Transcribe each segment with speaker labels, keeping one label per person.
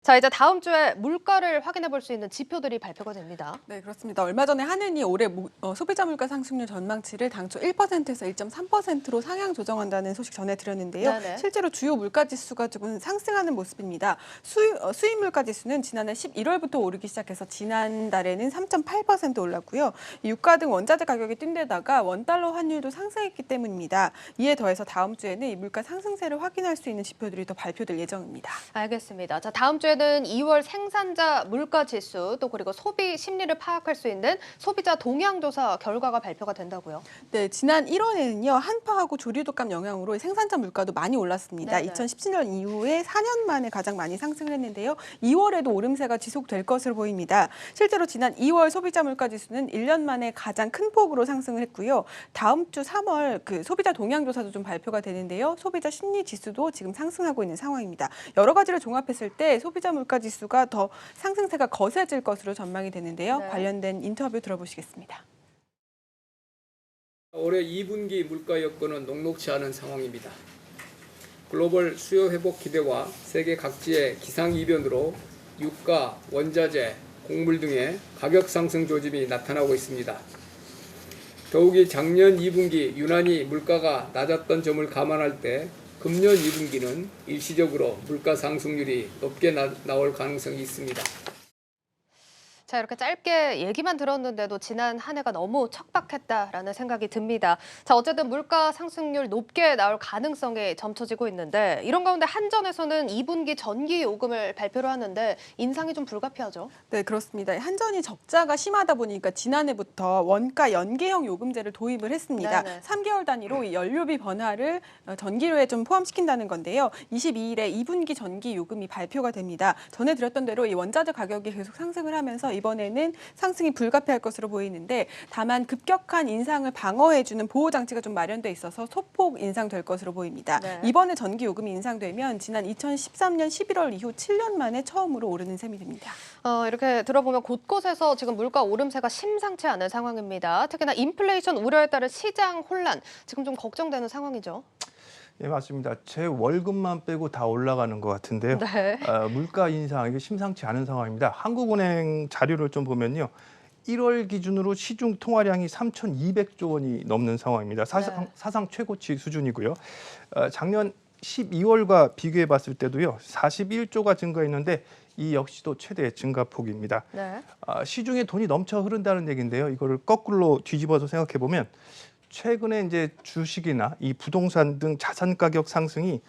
Speaker 1: 자, 이제 다음 주에 물가를 확인해 볼 수 있는 지표들이 발표가 됩니다.
Speaker 2: 네, 그렇습니다. 얼마 전에 한은이 올해 소비자 물가 상승률 전망치를 당초 1%에서 1.3%로 상향 조정한다는 소식 전해드렸는데요.
Speaker 1: 네네.
Speaker 2: 실제로 주요 물가 지수가 조금 상승하는 모습입니다. 수입 물가 지수는 지난해 11월부터 오르기 시작해서 지난달에는 3.8% 올랐고요. 유가 등 원자재 가격이 뛴 데다가 원달러 환율도 상승했기 때문입니다. 이에 더해서 다음 주에는 이 물가 상승세를 확인할 수 있는 지표들이 더 발표될 예정입니다.
Speaker 1: 알겠습니다. 자, 다음 주에는 2월 생산자 물가 지수 또 그리고 소비 심리를 파악할 수 있는 소비자 동향 조사 결과가 발표가 된다고요.
Speaker 2: 네, 지난 1월에는요. 한파하고 조류독감 영향으로 생산자 물가도 많이 올랐습니다.
Speaker 1: 네네.
Speaker 2: 2017년 이후에 4년 만에 가장 많이 상승을 했는데요. 2월에도 오름세가 지속될 것으로 보입니다. 실제로 지난 2월 소비자 물가 지수는 1년 만에 가장 큰 폭으로 상승을 했고요. 다음 주 3월 소비자 동향 조사도 좀 발표가 되는데요. 소비자 심리 지수도 지금 상승하고 있는 상황입니다. 여러 가지를 종합했을 때 소비자 물가 지수가 더 상승세가 거세질 것으로 전망이 되는데요.
Speaker 1: 네.
Speaker 2: 관련된 인터뷰 들어보시겠습니다.
Speaker 3: 올해 2분기 물가 여건은 녹록지 않은 상황입니다. 글로벌 수요 회복 기대와 세계 각지의 기상 이변으로 유가, 원자재, 곡물 등의 가격 상승 조짐이 나타나고 있습니다. 더욱이 작년 2분기 유난히 물가가 낮았던 점을 감안할 때 금년 2분기는 일시적으로 물가 상승률이 높게 나올 가능성이 있습니다.
Speaker 1: 자, 이렇게 짧게 얘기만 들었는데도 지난 한 해가 너무 척박했다라는 생각이 듭니다. 자, 어쨌든 물가 상승률 높게 나올 가능성이 점쳐지고 있는데 이런 가운데 한전에서는 2분기 전기 요금을 발표를 하는데 인상이 좀 불가피하죠?
Speaker 2: 네, 그렇습니다. 한전이 적자가 심하다 보니까 지난해부터 원가 연계형 요금제를 도입을 했습니다.
Speaker 1: 네네.
Speaker 2: 3개월 단위로 이 연료비 변화를 전기료에 좀 포함시킨다는 건데요. 22일에 2분기 전기 요금이 발표가 됩니다. 전해드렸던 대로 이 원자재 가격이 계속 상승을 하면서 이번에는 상승이 불가피할 것으로 보이는데 다만 급격한 인상을 방어해주는 보호 장치가 좀 마련돼 있어서 소폭 인상될 것으로 보입니다.
Speaker 1: 네.
Speaker 2: 이번에 전기 요금이 인상되면 지난 2013년 11월 이후 7년 만에 처음으로 오르는 셈이 됩니다.
Speaker 1: 이렇게 들어보면 곳곳에서 지금 물가 오름세가 심상치 않은 상황입니다. 특히나 인플레이션 우려에 따른 시장 혼란, 지금 좀 걱정되는 상황이죠.
Speaker 4: 예, 맞습니다. 제 월급만 빼고 다 올라가는 것 같은데요.
Speaker 1: 네.
Speaker 4: 물가 인상 이게 심상치 않은 상황입니다. 한국은행 자료를 좀 보면요. 1월 기준으로 시중 통화량이 3,200조 원이 넘는 상황입니다. 사상 최고치 수준이고요. 작년 12월과 비교해 봤을 때도요. 41조가 증가했는데 이 역시도 최대 증가폭입니다.
Speaker 1: 네.
Speaker 4: 시중에 돈이 넘쳐 흐른다는 얘기인데요. 이거를 거꾸로 뒤집어서 생각해 보면 최근에 이제 주식이나 이 부동산 등 자산 가격 상승이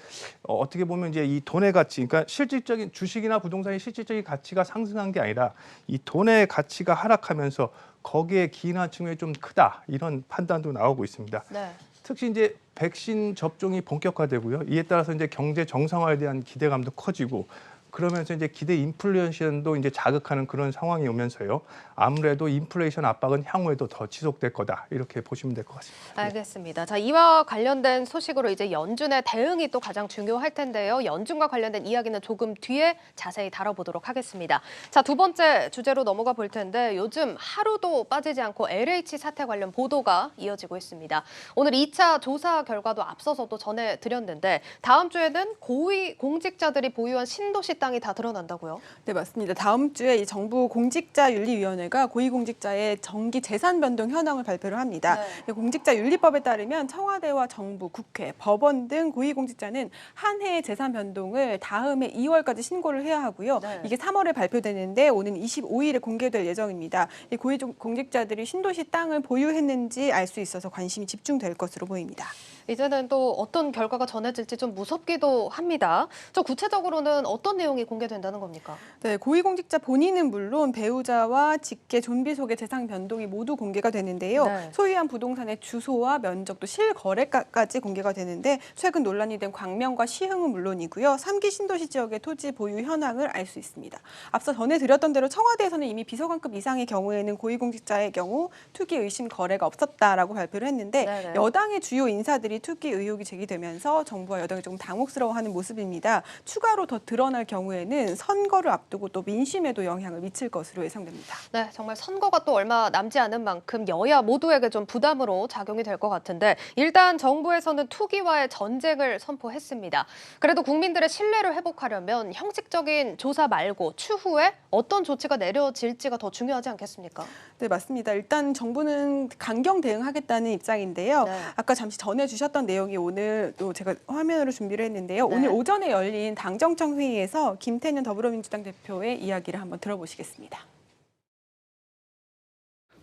Speaker 4: 어떻게 보면 이제 이 돈의 가치, 그러니까 실질적인 주식이나 부동산의 실질적인 가치가 상승한 게 아니라 이 돈의 가치가 하락하면서 거기에 기인한 측면이 좀 크다 이런 판단도 나오고 있습니다.
Speaker 1: 네.
Speaker 4: 특히 이제 백신 접종이 본격화되고요. 이에 따라서 이제 경제 정상화에 대한 기대감도 커지고. 그러면서 이제 기대 인플레이션도 이제 자극하는 그런 상황이 오면서요. 아무래도 인플레이션 압박은 향후에도 더 지속될 거다. 이렇게 보시면 될 것 같습니다.
Speaker 1: 알겠습니다. 자, 이와 관련된 소식으로 이제 연준의 대응이 또 가장 중요할 텐데요. 연준과 관련된 이야기는 조금 뒤에 자세히 다뤄보도록 하겠습니다. 자, 두 번째 주제로 넘어가 볼 텐데 요즘 하루도 빠지지 않고 LH 사태 관련 보도가 이어지고 있습니다. 오늘 2차 조사 결과도 앞서서도 전해드렸는데 다음 주에는 고위 공직자들이 보유한 신도시 땅이 다 드러난다고요?
Speaker 2: 네, 맞습니다. 다음 주에 이 정부 공직자윤리위원회가 고위공직자의 정기 재산 변동 현황을 발표를 합니다.
Speaker 1: 네.
Speaker 2: 공직자윤리법에 따르면 청와대와 정부, 국회, 법원 등 고위공직자는 한 해의 재산 변동을 다음해 2월까지 신고를 해야 하고요.
Speaker 1: 네.
Speaker 2: 이게 3월에 발표되는데 오는 25일에 공개될 예정입니다. 이 고위공직자들이 신도시 땅을 보유했는지 알 수 있어서 관심이 집중될 것으로 보입니다.
Speaker 1: 이제는 또 어떤 결과가 전해질지 좀 무섭기도 합니다. 저 구체적으로는 어떤 내용이 공개된다는 겁니까?
Speaker 2: 네, 고위공직자 본인은 물론 배우자와 직계, 존비 속의 재산 변동이 모두 공개가 되는데요.
Speaker 1: 네.
Speaker 2: 소유한 부동산의 주소와 면적 또 실거래가까지 공개가 되는데 최근 논란이 된 광명과 시흥은 물론이고요. 3기 신도시 지역의 토지 보유 현황을 알 수 있습니다. 앞서 전해드렸던 대로 청와대에서는 이미 비서관급 이상의 경우에는 고위공직자의 경우 투기 의심 거래가 없었다라고 발표를 했는데
Speaker 1: 네네.
Speaker 2: 여당의 주요 인사들이 투기 의혹이 제기되면서 정부와 여당이 조금 당혹스러워하는 모습입니다. 추가로 더 드러날 경우에는 선거를 앞두고 또 민심에도 영향을 미칠 것으로 예상됩니다.
Speaker 1: 네, 정말 선거가 또 얼마 남지 않은 만큼 여야 모두에게 좀 부담으로 작용이 될 것 같은데 일단 정부에서는 투기와의 전쟁을 선포했습니다. 그래도 국민들의 신뢰를 회복하려면 형식적인 조사 말고 추후에 어떤 조치가 내려질지가 더 중요하지 않겠습니까?
Speaker 2: 네, 맞습니다. 일단 정부는 강경 대응하겠다는 입장인데요.
Speaker 1: 네.
Speaker 2: 아까 잠시 전해주셨던 내용이 오늘 또 제가 화면으로 준비를 했는데요.
Speaker 1: 네.
Speaker 2: 오늘 오전에 열린 당정청 회의에서 김태년 더불어민주당 대표의 이야기를 한번 들어보시겠습니다.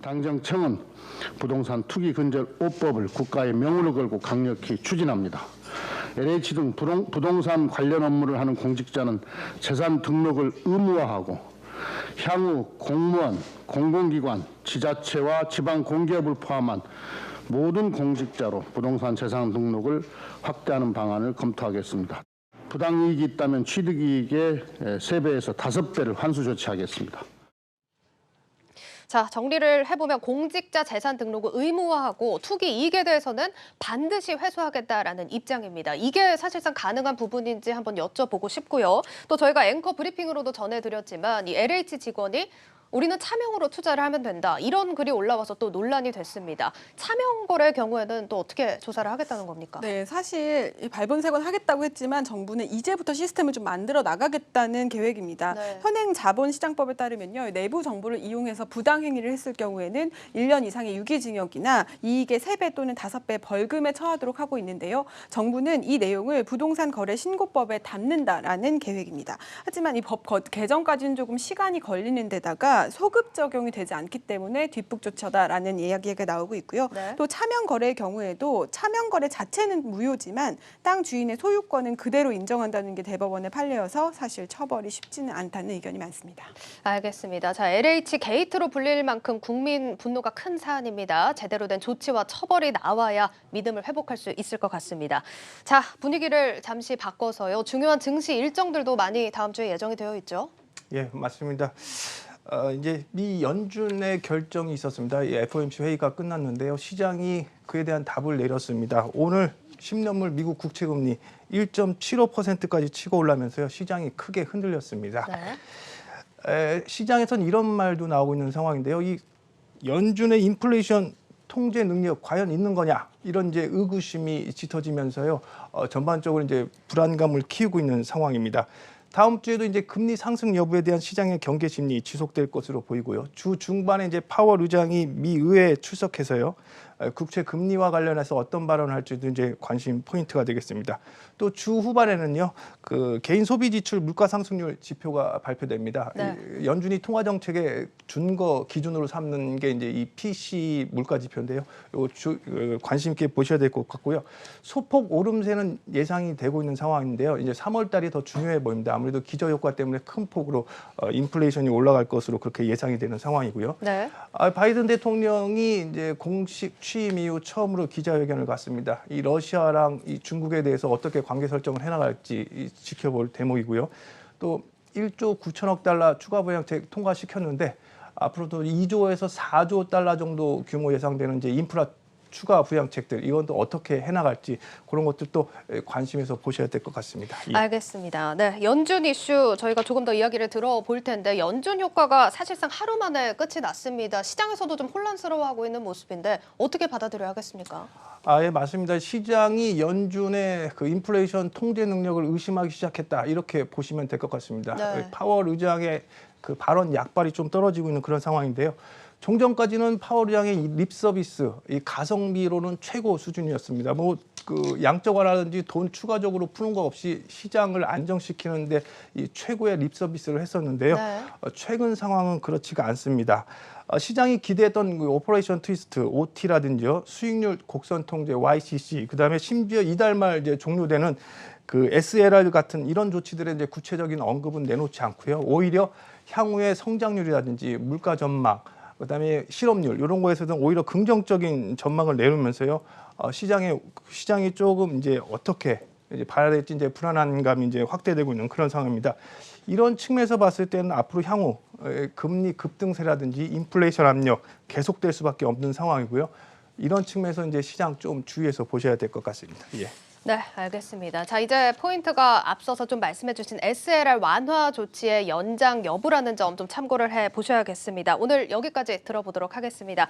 Speaker 5: 당정청은 부동산 투기 근절 5법을 국가의 명운을 걸고 강력히 추진합니다. LH 등 부동산 관련 업무를 하는 공직자는 재산 등록을 의무화하고 향후 공무원, 공공기관, 지자체와 지방공기업을 포함한 모든 공직자로 부동산 재산 등록을 확대하는 방안을 검토하겠습니다. 부당이익이 있다면 취득이익의 3배에서 5배를 환수 조치하겠습니다.
Speaker 1: 자, 정리를 해보면 공직자 재산 등록을 의무화하고 투기 이익에 대해서는 반드시 회수하겠다라는 입장입니다. 이게 사실상 가능한 부분인지 한번 여쭤보고 싶고요. 또 저희가 앵커 브리핑으로도 전해드렸지만 이 LH 직원이 우리는 차명으로 투자를 하면 된다. 이런 글이 올라와서 또 논란이 됐습니다. 차명 거래의 경우에는 또 어떻게 조사를 하겠다는 겁니까?
Speaker 2: 네, 사실 이 발본색원 하겠다고 했지만 정부는 이제부터 시스템을 좀 만들어 나가겠다는 계획입니다.
Speaker 1: 네.
Speaker 2: 현행 자본시장법에 따르면요, 내부 정보를 이용해서 부당 행위를 했을 경우에는 1년 이상의 유기징역이나 이익의 3배 또는 5배 벌금에 처하도록 하고 있는데요. 정부는 이 내용을 부동산 거래 신고법에 담는다라는 계획입니다. 하지만 이 법 개정까지는 조금 시간이 걸리는 데다가 소급 적용이 되지 않기 때문에 뒷북조처다라는 이야기가 나오고 있고요.
Speaker 1: 네.
Speaker 2: 또 차명 거래의 경우에도 차명 거래 자체는 무효지만 땅 주인의 소유권은 그대로 인정한다는 게 대법원의 판례여서 사실 처벌이 쉽지는 않다는 의견이 많습니다.
Speaker 1: 알겠습니다. 자, LH 게이트로 불릴 만큼 국민 분노가 큰 사안입니다. 제대로 된 조치와 처벌이 나와야 믿음을 회복할 수 있을 것 같습니다. 자, 분위기를 잠시 바꿔서요. 중요한 증시 일정들도 많이 다음 주에 예정이 되어 있죠.
Speaker 4: 예, 맞습니다. 이제 미 연준의 결정이 있었습니다. 이 FOMC 회의가 끝났는데요. 시장이 그에 대한 답을 내렸습니다. 오늘 10년물 미국 국채금리 1.75%까지 치고 올라면서요. 시장이 크게 흔들렸습니다.
Speaker 1: 네.
Speaker 4: 시장에서는 이런 말도 나오고 있는 상황인데요. 이 연준의 인플레이션 통제 능력 과연 있는 거냐 이런 이제 의구심이 짙어지면서요. 전반적으로 이제 불안감을 키우고 있는 상황입니다. 다음 주에도 이제 금리 상승 여부에 대한 시장의 경계 심리 지속될 것으로 보이고요. 주 중반에 이제 파월 의장이 미 의회에 출석해서요. 국채 금리와 관련해서 어떤 발언을 할지도 이제 관심 포인트가 되겠습니다. 또 주 후반에는요, 그 개인 소비 지출 물가 상승률 지표가 발표됩니다.
Speaker 1: 네.
Speaker 4: 연준이 통화 정책의 준거 기준으로 삼는 게 이제 이 PC 물가 지표인데요. 이거 관심 있게 보셔야 될 것 같고요. 소폭 오름세는 예상이 되고 있는 상황인데요. 이제 3월 달이 더 중요해 보입니다. 아무래도 기저 효과 때문에 큰 폭으로 인플레이션이 올라갈 것으로 그렇게 예상이 되는 상황이고요.
Speaker 1: 네.
Speaker 4: 바이든 대통령이 이제 공식 취임 이후 처음으로 기자회견을 갖습니다. 이 러시아랑 이 중국에 대해서 어떻게 관계 설정을 해나갈지 지켜볼 대목이고요. 또 1조 9천억 달러 추가 부양책 통과시켰는데 앞으로도 2조에서 4조 달러 정도 규모 예상되는 이제 인프라 추가 부양책들 이건 또 어떻게 해나갈지 그런 것들도 관심에서 보셔야 될 것 같습니다. 예.
Speaker 1: 알겠습니다. 네, 연준 이슈 저희가 조금 더 이야기를 들어볼 텐데 연준 효과가 사실상 하루 만에 끝이 났습니다. 시장에서도 좀 혼란스러워하고 있는 모습인데 어떻게 받아들여야 하겠습니까?
Speaker 4: 예, 맞습니다. 시장이 연준의 그 인플레이션 통제 능력을 의심하기 시작했다 이렇게 보시면 될 것 같습니다.
Speaker 1: 네.
Speaker 4: 파월 의장의 그 발언 약발이 좀 떨어지고 있는 그런 상황인데요. 종전까지는 파월 의장의 이 립 서비스, 이 가성비로는 최고 수준이었습니다. 뭐 그 양적화라든지 돈 추가적으로 푸는 거 없이 시장을 안정시키는데 이 최고의 립 서비스를 했었는데요.
Speaker 1: 네.
Speaker 4: 최근 상황은 그렇지가 않습니다. 시장이 기대했던 그 오퍼레이션 트위스트, OT라든지요, 수익률 곡선 통제, YCC, 그다음에 심지어 이달 말 이제 종료되는 그 SLR 같은 이런 조치들의 이제 구체적인 언급은 내놓지 않고요. 오히려 향후의 성장률이라든지 물가 전망, 그다음에 실업률 이런 거에서는 오히려 긍정적인 전망을 내놓으면서요. 시장이 조금 이제 어떻게 이제 봐야 될지 이제 불안한 감이 이제 확대되고 있는 그런 상황입니다. 이런 측면에서 봤을 때는 앞으로 향후 금리 급등세라든지 인플레이션 압력 계속될 수밖에 없는 상황이고요. 이런 측면에서 이제 시장 좀 주의해서 보셔야 될 것 같습니다. 예.
Speaker 1: 네, 알겠습니다. 자, 이제 포인트가 앞서서 좀 말씀해 주신 SLR 완화 조치의 연장 여부라는 점 좀 참고를 해 보셔야겠습니다. 오늘 여기까지 들어보도록 하겠습니다.